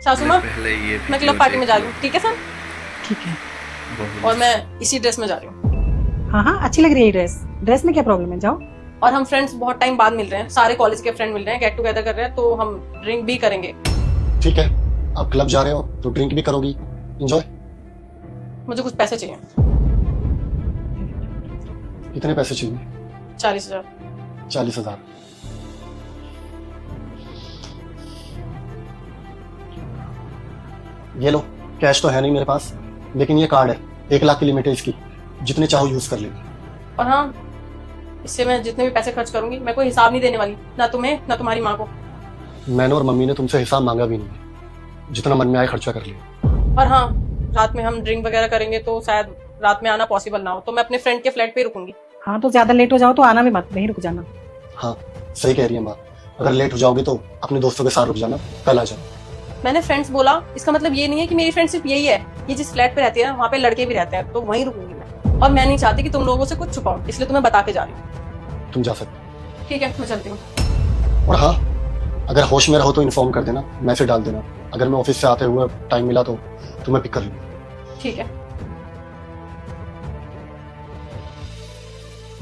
सासू माँ, पहले ये मैं क्लब पार्टी में जा रही हूँ, ठीक है सर? ठीक है। और मैं इसी ड्रेस में जा रही हूँ। हाँ हाँ, अच्छी लग रही है ड्रेस। ड्रेस में क्या प्रॉब्लम है, जाओ। और हम फ्रेंड्स बहुत टाइम बाद मिल रहे हैं, सारे कॉलेज के फ्रेंड मिल रहे हैं, गेट टुगेदर कर रहे हैं, तो हम ड्रिंक भी करेंगे। ठीक है, आप क्लब जा रहे हो तो ड्रिंक भी करोगी, एंजॉय। मुझे कुछ पैसे चाहिए। कितने पैसे चाहिए? 40,000। 40,000। ये लो, कैश तो है नहीं मेरे पास, लेकिन ये कार्ड है, 1 लाख की लिमिट है इसकी, जितने चाहो यूज कर लेगी। और हाँ, इससे मैं जितने भी पैसे खर्च करूंगी, मैं कोई हिसाब नहीं देने वाली, ना तुम्हें ना तुम्हारी माँ को। मैंने और मम्मी ने तुमसे हिसाब मांगा भी नहीं, जितना मन में आए खर्चा कर लिया। और हाँ, रात में हम ड्रिंक वगैरह करेंगे तो शायद रात में आना पॉसिबल ना हो, तो मैं अपने फ्रेंड के फ्लैट पे रुकूंगी। हाँ, तो ज्यादा लेट हो जाओ तो आना भी मत, वहीं रुक जाना। हाँ, सही कह रही है माँ, अगर लेट हो जाओगी तो अपने दोस्तों के साथ रुक जाना, कल आ जाओ। मैंने फ्रेंड्स बोला, इसका मतलब ये नहीं है कि मेरी फ्रेंड सिर्फ यही है। ये जिस फ्लैट पे रहती है ना, वहाँ पे लड़के भी रहते हैं, तो वहीं रुकूंगी मैं। और मैं नहीं चाहती कि तुम लोगों से कुछ छुपाऊं, इसलिए तुम्हें बता के जा रही हूँ। तुम जा सकते। ठीक है, मैं चलती हूँ। और हाँ, अगर होश में रहो तो इन्फॉर्म कर देना, मैसेज डाल देना। अगर मैं ऑफिस से आते हुए टाइम मिला तो तुम्हें पिक कर लूंगा। ठीक है।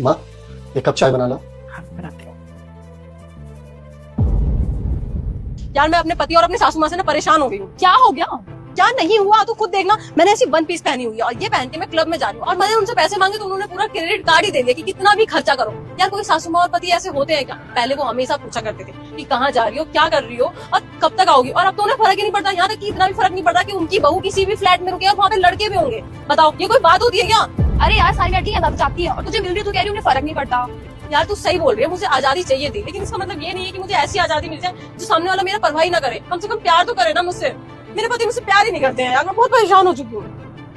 माँ, 1 कप चाय बना लो। हाँ, बनाते हो। यार, मैं अपने पति और अपनी सासू माँ से ना परेशान हो गई हूँ। क्या हो गया? क्या नहीं हुआ तो खुद देखना। मैंने ऐसी 1 पीस पहनी हुई है और ये पहन के मैं क्लब में जा रही हूँ, और मैंने उनसे पैसे मांगे तो उन्होंने पूरा क्रेडिट कार्ड ही दे दिया कि कितना भी खर्चा करो। यार, कोई सासू माँ और पति ऐसे होते हैं क्या? पहले वो हमेशा पूछा करते थे कि कहाँ जा रही हो, क्या कर रही हो और कब तक आओगी, और अब तो उन्हें फर्क ही नहीं पड़ता। यहाँ तक कि इतना भी फर्क नहीं पड़ता कि उनकी बहू किसी भी फ्लैट में रुके और वहाँ पे लड़के भी होंगे। बताओ, ये कोई बात होती है क्या? अरे यार, सारी लड़कियां ज्यादा चाहती है और तुझे मिल रही है तो कह रही है उन्हें फर्क नहीं पड़ता। यार, तू सही बोल रही है, मुझे आजादी चाहिए थी, लेकिन इसका मतलब ये नहीं है कि मुझे ऐसी आजादी मिल जाए जो सामने वाला मेरा परवाह ही ना करे। कम से कम प्यार तो करे ना मुझसे। मेरे पति मुझसे प्यार ही नहीं करते हैं यार, मैं बहुत परेशान हो चुकी हूँ।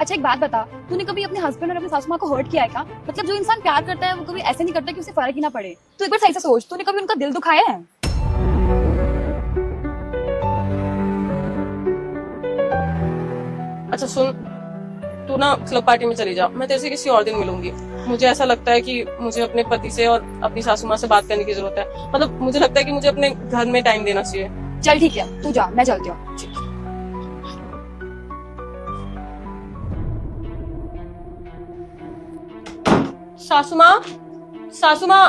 अच्छा, एक बात बता, तूने कभी अपने हस्बैंड और अपनी सासू माँ को हर्ट किया है क्या? मतलब जो इंसान प्यार करता है वो कभी ऐसे नहीं करता कि उसे फर्क ही ना पड़े। तू एक बार सही से सोच, तूने कभी उनका दिल दुखाया है? अच्छा सुन, तू ना क्लब पार्टी में चली जा, मैं तेरे से किसी और दिन मिलूंगी। मुझे ऐसा लगता है कि मुझे अपने पति से और अपनी सासू माँ से बात करने की जरूरत है। मतलब मुझे लगता है कि मुझे अपने घर में टाइम देना चाहिए। चल ठीक है, तू जा, मैं चलती हूँ। सासू माँ, सासू माँ।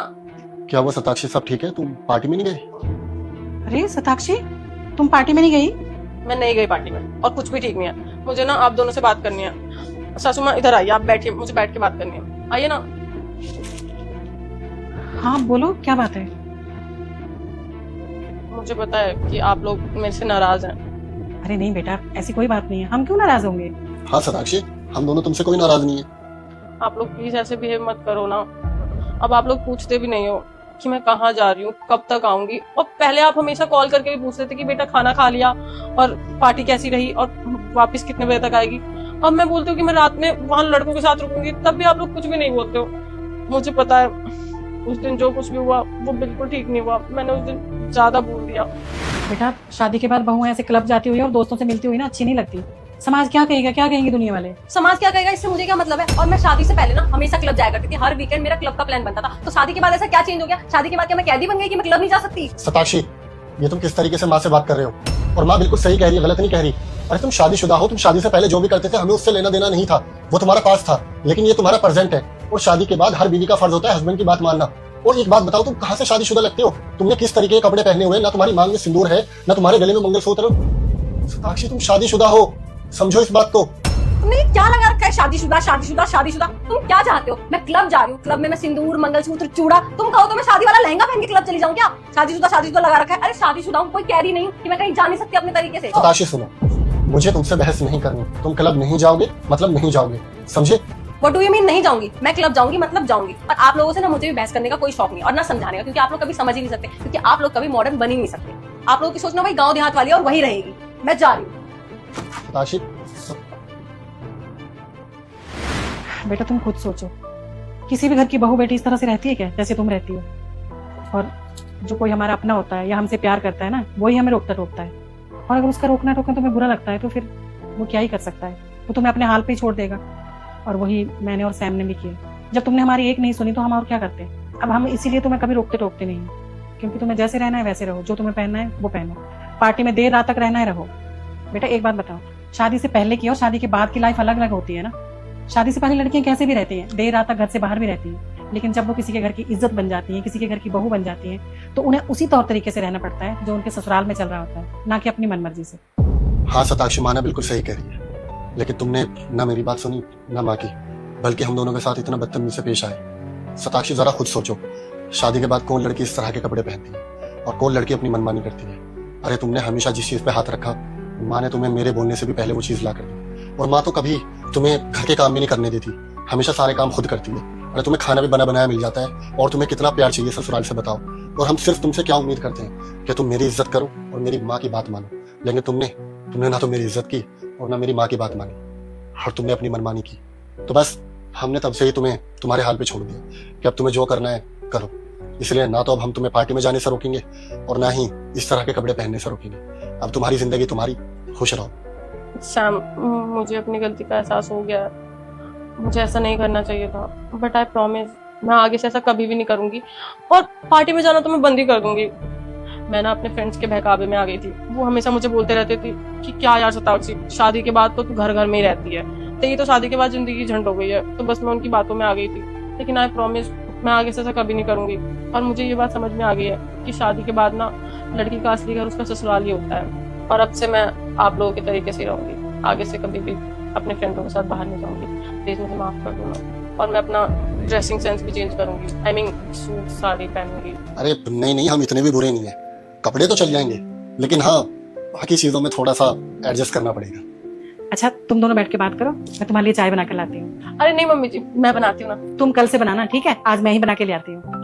क्या हुआ सताक्षी, सब ठीक है? तुम पार्टी में नहीं गए? अरे सताक्षी, तुम पार्टी में नहीं गई? मैं नहीं गई पार्टी में, और कुछ भी ठीक नहीं है। मुझे ना आप दोनों से बात करनी है। सासू माँ, इधर आइए, आप बैठिए, मुझे बैठ के बात करनी है। आइए ना। हाँ बोलो, क्या बात है? मुझे पता है कि आप लोग मेरे से नाराज हैं। अरे नहीं बेटा, ऐसी कोई बात नहीं है, हम क्यों नाराज होंगे? हाँ सताक्षी, हम दोनों तुमसे कोई नाराज नहीं है। आप लोग प्लीज ऐसे बिहेव मत करो ना। अब आप लोग पूछते भी नहीं हो कि मैं कहाँ जा रही हूँ, कब तक आऊंगी। और पहले आप हमेशा कॉल करके भी पूछते थे कि बेटा खाना खा लिया और पार्टी कैसी रही और वापस कितने बजे तक आएगी। अब मैं बोलती हूँ कि मैं रात में वहां लड़कों के साथ रुकूंगी, तब भी आप लोग कुछ भी नहीं बोलते हो। मुझे पता है उस दिन जो कुछ भी हुआ वो बिल्कुल ठीक नहीं हुआ, मैंने उस दिन ज्यादा बोल दिया। बेटा, शादी के बाद बहुएं ऐसे क्लब जाती हुई और दोस्तों से मिलती हुई ना अच्छी नहीं लगती। समाज क्या कहेगा, क्या कहेंगे दुनिया वाले? समाज क्या कहेगा, इससे मुझे क्या मतलब है? और मैं शादी से पहले ना हमेशा क्लब जाया करती थी, हर वीकेंड मेरा क्लब का प्लान बनता था। तो शादी के बाद ऐसा क्या चेंज हो गया? शादी के बाद क्या मैं कैदी बन गई कि मैं क्लब नहीं जा सकती? सताक्षी, ये तुम किस तरीके से माँ से बात कर रहे हो? और माँ बिल्कुल सही कह रही है, गलत नहीं कह रही। अरे तुम शादीशुदा हो, तुम शादी से पहले जो भी करते थे हमें उससे लेना देना नहीं था, वो तुम्हारा पास था। लेकिन ये तुम्हारा प्रेजेंट है, और शादी के बाद हर बीवी का फर्ज होता है हस्बैंड की बात मानना। और एक बात बताओ, तुम कहाँ से शादीशुदा लगते हो? तुमने किस तरीके के कपड़े पहने हुए? ना तुम्हारी मांग में सिंदूर है, ना तुम्हारे गले में मंगलसूत्र। सताक्षी, तुम शादीशुदा हो, समझो इस बात को। तुमने क्या लगा रखा है? शादीशुदा शादीशुदा शादीशुदा। तुम क्या चाहते हो? मैं क्लब जा रही हूँ, क्लब में मैं सिंदूर मंगलसूत्र चूड़ा, तुम कहो तो मैं शादी वाला लहंगा पहन के क्लब चली जाऊँ क्या? शादीशुदा शादीशुदा लगा रखा है। अरे शादीशुदा हूँ, कोई कह रही नहीं कि मैं कहीं जा नहीं सकती अपने तरीके से। सताक्षी सुनो, मुझे तुमसे बहस नहीं करनी। तुम क्लब नहीं जाओगे मतलब नहीं जाओगे, समझे? What do you mean नहीं जाऊंगी? मैं क्लब जाऊंगी मतलब जाऊंगी। और आप लोगों से ना मुझे भी बहस करने का कोई शौक नहीं और ना समझाने का, क्योंकि आप लोग कभी समझ ही नहीं सकते, क्योंकि आप लोग कभी मॉडर्न बन ही नहीं सकते। आप लोगों की सोचना वही गांव देहात वाली है और वही रहेगी। मैं जा रही हूँ। सताक्षी, बेटा तुम खुद सोचो, किसी भी घर की बहू बेटी इस तरह से रहती है क्या जैसे तुम रहती हो? और जो कोई हमारा अपना होता है या हमसे प्यार करता है ना, वही हमें रोकता टोकता है। और अगर उसका रोकना टोकना तुम्हें बुरा लगता है तो फिर वो क्या ही कर सकता है, वो तुम्हें अपने हाल पे ही छोड़ देगा। और वही मैंने और सैम ने भी किया। जब तुमने हमारी एक नहीं सुनी तो हम और क्या करते? अब हम इसीलिए तुम्हें कभी रोकते टोकते नहीं, क्योंकि तुम्हें जैसे रहना है वैसे रहो, जो तुम्हें पहनना है वो पहनो, पार्टी में देर रात तक रहना है रहो, बेटा एक बात बताओ, शादी से पहले की और शादी के बाद की लाइफ अलग अलग होती है ना। शादी से पहले लड़कियां कैसे भी रहती हैं, देर रात तक घर से बाहर भी रहती हैं, लेकिन जब वो किसी के घर की इज्जत बन जाती हैं, किसी के घर की बहू बन जाती हैं, तो उन्हें उसी तौर तरीके से रहना पड़ता है जो उनके ससुराल में चल रहा होता है, ना कि अपनी मनमर्जी से। हाँ शताक्षी, माना बिल्कुल सही कह रही है, लेकिन तुमने ना मेरी बात सुनी ना माँ की, बल्कि हम दोनों के साथ इतना बदतमीजी से पेश आए। शताक्षी जरा खुद सोचो, शादी के बाद कौन लड़की इस तरह के कपड़े पहनती है और कौन लड़की अपनी मनमानी करती है। अरे तुमने हमेशा जिस चीज पे हाथ रखा, माँ ने तुम्हें मेरे बोलने से भी पहले वो चीज ला कर दी। और माँ तो कभी तुम्हें घर के काम भी नहीं करने देती, हमेशा सारे काम खुद करती है। अरे तुम्हें खाना भी बना बनाया मिल जाता है, और तुम्हें कितना प्यार चाहिए ससुराल से बताओ। और हम सिर्फ तुमसे क्या उम्मीद करते हैं कि तुम मेरी इज्जत करो और मेरी माँ की बात मानो, लेकिन तुमने ना तो मेरी इज्जत की और ना मेरी माँ की बात मानी, और तुमने अपनी मनमानी की। तो बस हमने तब से ही तुम्हें तुम्हारे हाल पे छोड़ दिया कि अब तुम्हें जो करना है करो। इसलिए ना तो अब हम तुम्हें पार्टी में जाने से रोकेंगे और ना ही इस तरह के कपड़े पहनने से रोकेंगे। अब तुम्हारी जिंदगी तुम्हारी, खुश रहो। सैम, मुझे अपनी गलती का एहसास हो गया है, मुझे ऐसा नहीं करना चाहिए था, बट आई प्रॉमिस मैं आगे से ऐसा कभी भी नहीं करूंगी, और पार्टी में जाना तो मैं बंद ही कर दूंगी। मैं ना अपने फ्रेंड्स के बहकावे में आ गई थी, वो हमेशा मुझे बोलते रहते थे कि क्या यार शताक्षी, शादी के बाद तो तू घर घर में ही रहती है, तेरी तो शादी के बाद जिंदगी झंड हो गई है। तो बस मैं उनकी बातों में आ गई थी, लेकिन आई प्रॉमिस मैं आगे से ऐसा कभी नहीं करूंगी। और मुझे ये बात समझ में आ गई है कि शादी के बाद ना लड़की का असली घर उसका ससुराल ही होता है। और अब से मैं आप लोगों के तरीके से रहूंगी, आगे से कभी भी अपने फ्रेंडों के साथ बाहर नहीं जाऊंगी। प्लीज मुझे माफ कर दो, और मैं अपना ड्रेसिंग सेंस भी चेंज करूंगी, आई मीन सूट साड़ी पहनूंगी। अरे नहीं, हम इतने भी बुरे नहीं है, कपड़े तो चल जाएंगे, लेकिन हाँ बाकी चीजों में थोड़ा सा एडजस्ट करना पड़ेगा। अच्छा तुम दोनों बैठ के बात करो, मैं तुम्हारे लिए चाय बना कर लाती हूँ। अरे नहीं मम्मी जी, मैं बनाती हूँ ना। तुम कल से बनाना, ठीक है? आज मैं ही बना के ले आती हूँ।